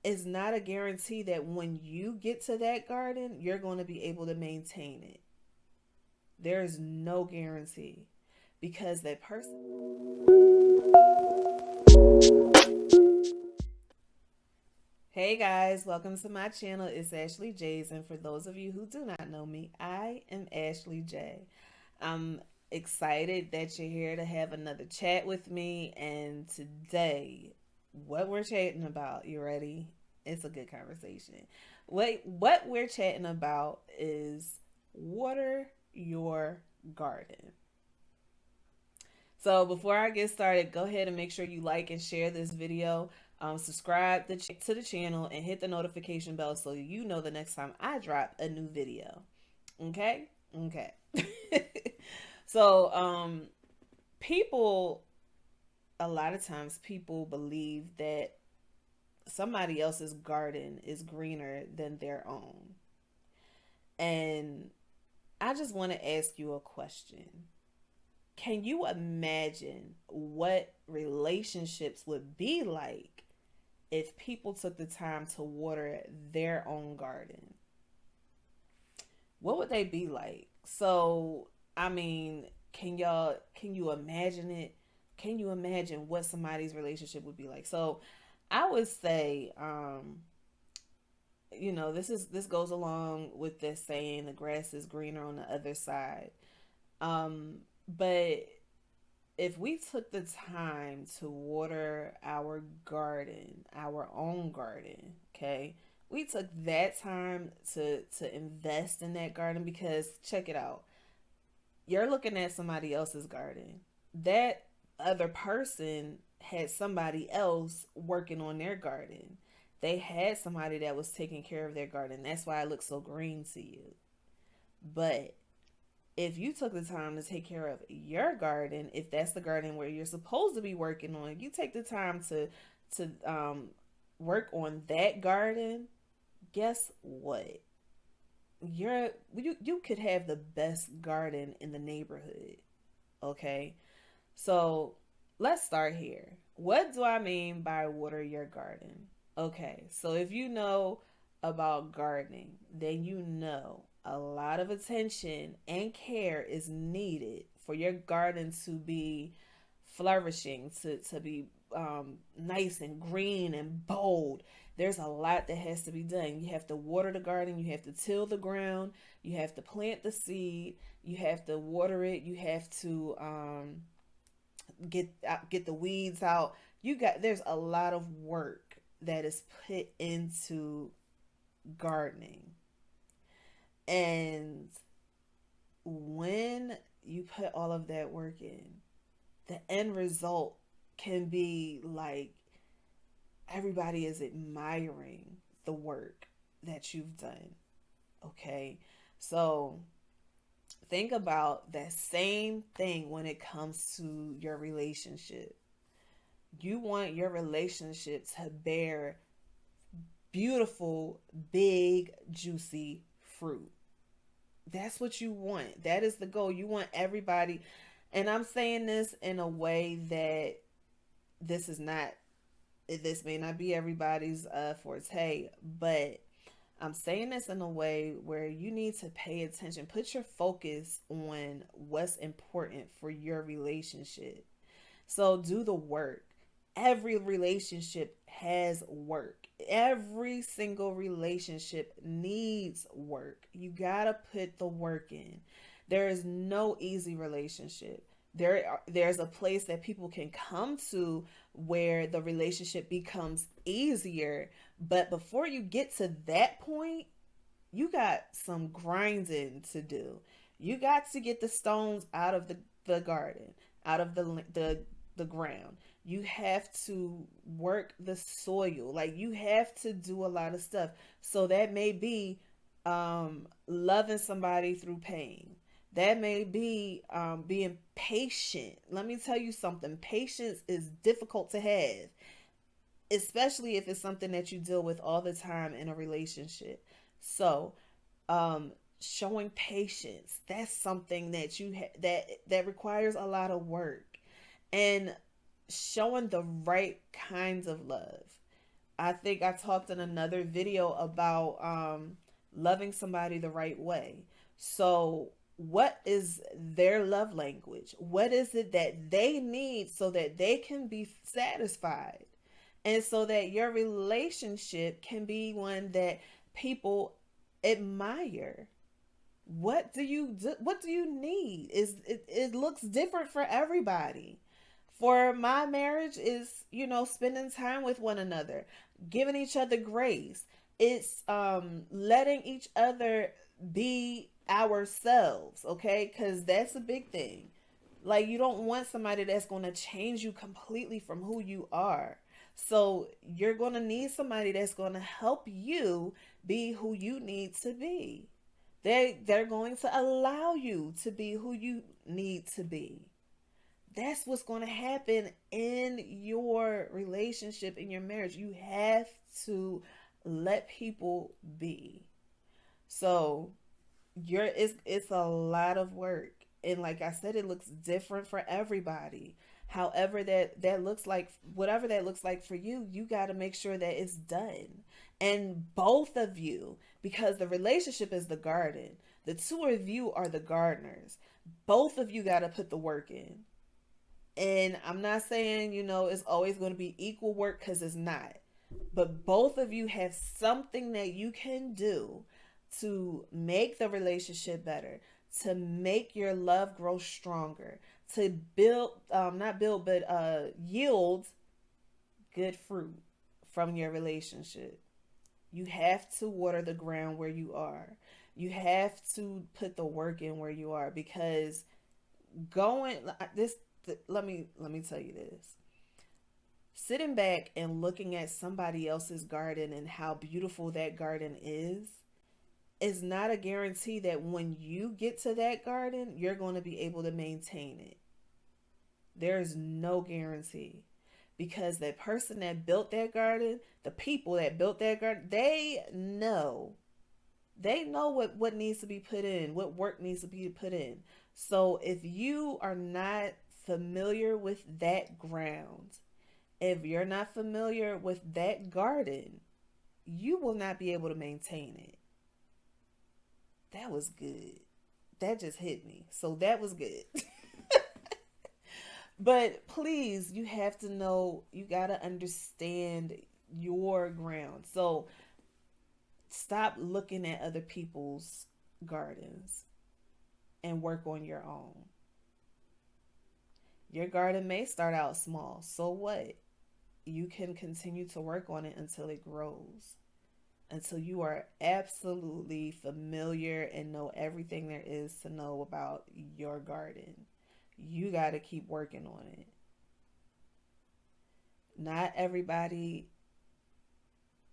it's not a guarantee that when you get to that garden, you're going to be able to maintain it. There is no guarantee because that person. Hey guys, welcome to my channel. It's Ashley J's, and for those of you who do not know me, I am Ashley J. I'm excited that you're here to have another chat with me, and today, what we're chatting about, you ready? It's a good conversation. What we're chatting about is water your garden. So before I get started, go ahead and make sure you like and share this video. Subscribe to the channel and hit the notification bell so you know the next time I drop a new video. Okay? Okay. so, people, a lot of times people believe that somebody else's garden is greener than their own. And I just want to ask you a question. Can you imagine what relationships would be like if people took the time to water their own garden? What would they be like? So, I mean, can you imagine it? Can you imagine what somebody's relationship would be like? So, I would say this goes along with this saying the grass is greener on the other side. But if we took the time to water our garden, our own garden, okay, we took that time to invest in that garden, because check it out. You're looking at somebody else's garden. That other person had somebody else working on their garden. They had somebody that was taking care of their garden. That's why it looks so green to you. But if you took the time to take care of your garden, if that's the garden where you're supposed to be working on, you take the time to work on that garden. Guess what? You could have the best garden in the neighborhood. Okay, so let's start here. What do I mean by water your garden? Okay, so if you know about gardening, then you know a lot of attention and care is needed for your garden to be flourishing, to be nice and green and bold. There's a lot that has to be done. You have to water the garden, you have to till the ground, you have to plant the seed, you have to water it, you have to get the weeds out. There's a lot of work that is put into gardening. And when you put all of that work in, the end result can be like everybody is admiring the work that you've done. Okay. So think about that same thing when it comes to your relationship. You want your relationship to bear beautiful, big, juicy fruit. That's what you want. That is the goal. You want everybody, and I'm saying this in a way that this is not, this may not be everybody's forte, but I'm saying this in a way where you need to pay attention. Put your focus on what's important for your relationship. So do the work. Every relationship has work. Every single relationship needs work. You gotta put the work in. There is no easy relationship. There's a place that people can come to where the relationship becomes easier, but before you get to that point, you got some grinding to do. You got to get the stones out of the garden, out of the ground. You have to work the soil. Like, you have to do a lot of stuff. So that may be loving somebody through pain. That may be being patient. Let me tell you something. Patience is difficult to have, especially if it's something that you deal with all the time in a relationship. So, um, showing patience, that's something that that requires a lot of work. And showing the right kinds of love. I think I talked in another video about loving somebody the right way. So, what is their love language? What is it that they need so that they can be satisfied? And so that your relationship can be one that people admire. What do you need? It looks different for everybody. For my marriage is, spending time with one another, giving each other grace. It's letting each other be ourselves, okay? Cuz that's a big thing. Like, you don't want somebody that's going to change you completely from who you are. So you're going to need somebody that's going to help you be who you need to be. They're going to allow you to be who you need to be. That's what's going to happen in your relationship, in your marriage. You have to let people be. So it's a lot of work. And like I said, it looks different for everybody. However, that looks like, whatever that looks like for you, you got to make sure that it's done. And both of you, because the relationship is the garden, the two of you are the gardeners. Both of you got to put the work in. And I'm not saying, it's always going to be equal work, because it's not. But both of you have something that you can do to make the relationship better, to make your love grow stronger, to build, not build, but yield good fruit from your relationship. You have to water the ground where you are. You have to put the work in where you are, because going this let me tell you this. Sitting back and looking at somebody else's garden and how beautiful that garden is not a guarantee that when you get to that garden, you're going to be able to maintain it. There is no guarantee, because that person that built that garden, the people that built that garden, they know what needs to be put in, what work needs to be put in. So if you are not familiar with that ground, if you're not familiar with that garden, you will not be able to maintain it. That was good. That just hit me. So that was good. But please, you have to know, you got to understand your ground. So stop looking at other people's gardens and work on your own. Your garden may start out small. So what? You can continue to work on it until it grows, until you are absolutely familiar and know everything there is to know about your garden. You got to keep working on it. Not everybody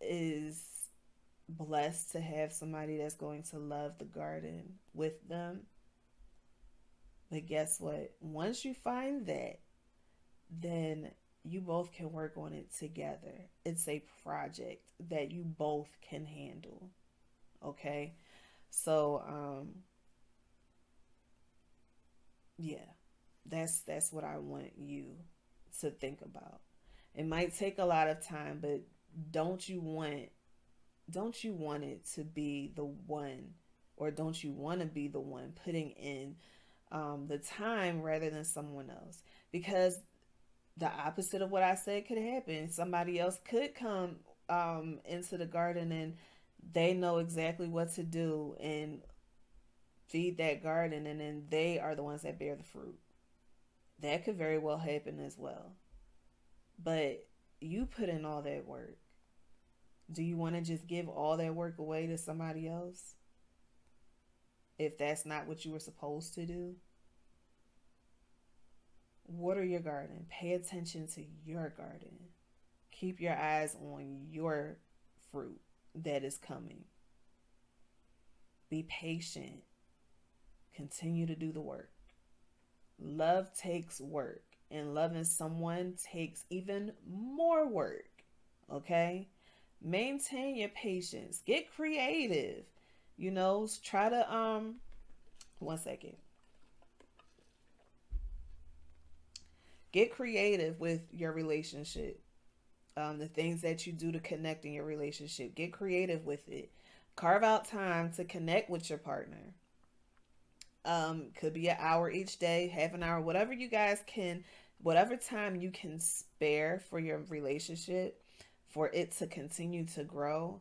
is blessed to have somebody that's going to love the garden with them. But guess what? Once you find that, then you both can work on it together. It's a project that you both can handle. Okay? So, yeah. That's what I want you to think about. It might take a lot of time, but don't you want don't you want it to be the one, or don't you want to be the one putting in the time rather than someone else? Because the opposite of what I said could happen. Somebody else could come into the garden, and they know exactly what to do and feed that garden, and then they are the ones that bear the fruit. That could very well happen as well. But you put in all that work. Do you want to just give all that work away to somebody else if that's not what you were supposed to do? Water your garden. Pay attention to your garden. Keep your eyes on your fruit that is coming. Be patient. Continue to do the work. Love takes work, and loving someone takes even more work. Okay? Maintain your patience. Get creative. Try to 1 second. Get creative with your relationship. the things that you do to connect in your relationship. Get creative with it. Carve out time to connect with your partner. Could be an hour each day, half an hour, whatever you guys can, whatever time you can spare for your relationship for it to continue to grow.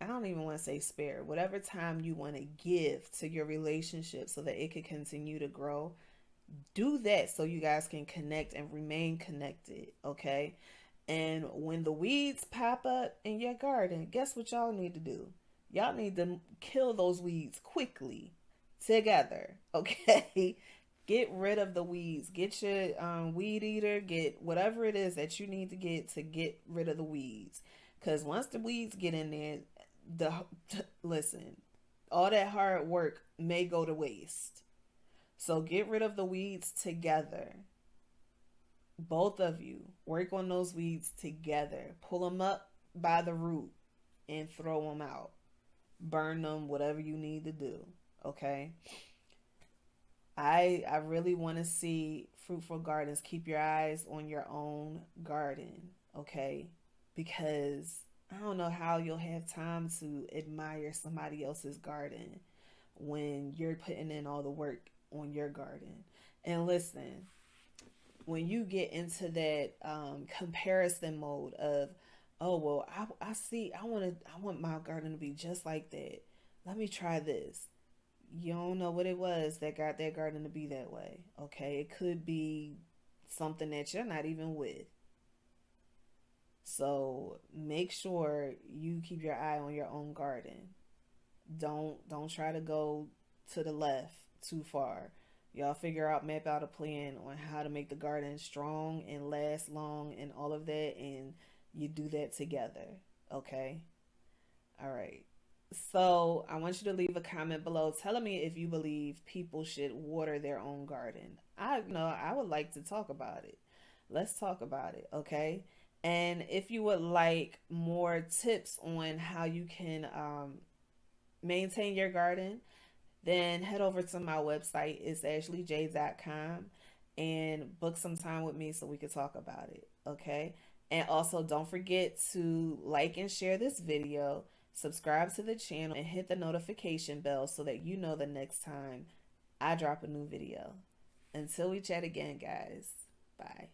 I don't even want to say spare, whatever time you want to give to your relationship so that it could continue to grow. Do that so you guys can connect and remain connected, okay? And when the weeds pop up in your garden, guess what y'all need to do? Y'all need to kill those weeds quickly together, okay? Get rid of the weeds. Get your weed eater. Get whatever it is that you need to get rid of the weeds. Because once the weeds get in there, listen, all that hard work may go to waste. So get rid of the weeds together. Both of you work on those weeds together. Pull them up by the root and throw them out. Burn them, whatever you need to do. Okay? I really want to see fruitful gardens. Keep your eyes on your own garden. Okay? Because I don't know how you'll have time to admire somebody else's garden when you're putting in all the work on your garden. And listen, when you get into that comparison mode of, oh well, I see, I want my garden to be just like that. Let me try this. You don't know what it was that got that garden to be that way. Okay, it could be something that you're not even with. So make sure you keep your eye on your own garden. Don't try to go to the left too far. Y'all map out a plan on how to make the garden strong and last long and all of that, and you do that together. Okay? All right. So I want you to leave a comment below telling me if you believe people should water their own garden. I would like to talk about it. Let's talk about it, okay? And if you would like more tips on how you can maintain your garden, then head over to my website. It's ashleyj.com and book some time with me so we can talk about it, okay? And also don't forget to like and share this video, subscribe to the channel, and hit the notification bell so that you know the next time I drop a new video. Until we chat again, guys. Bye.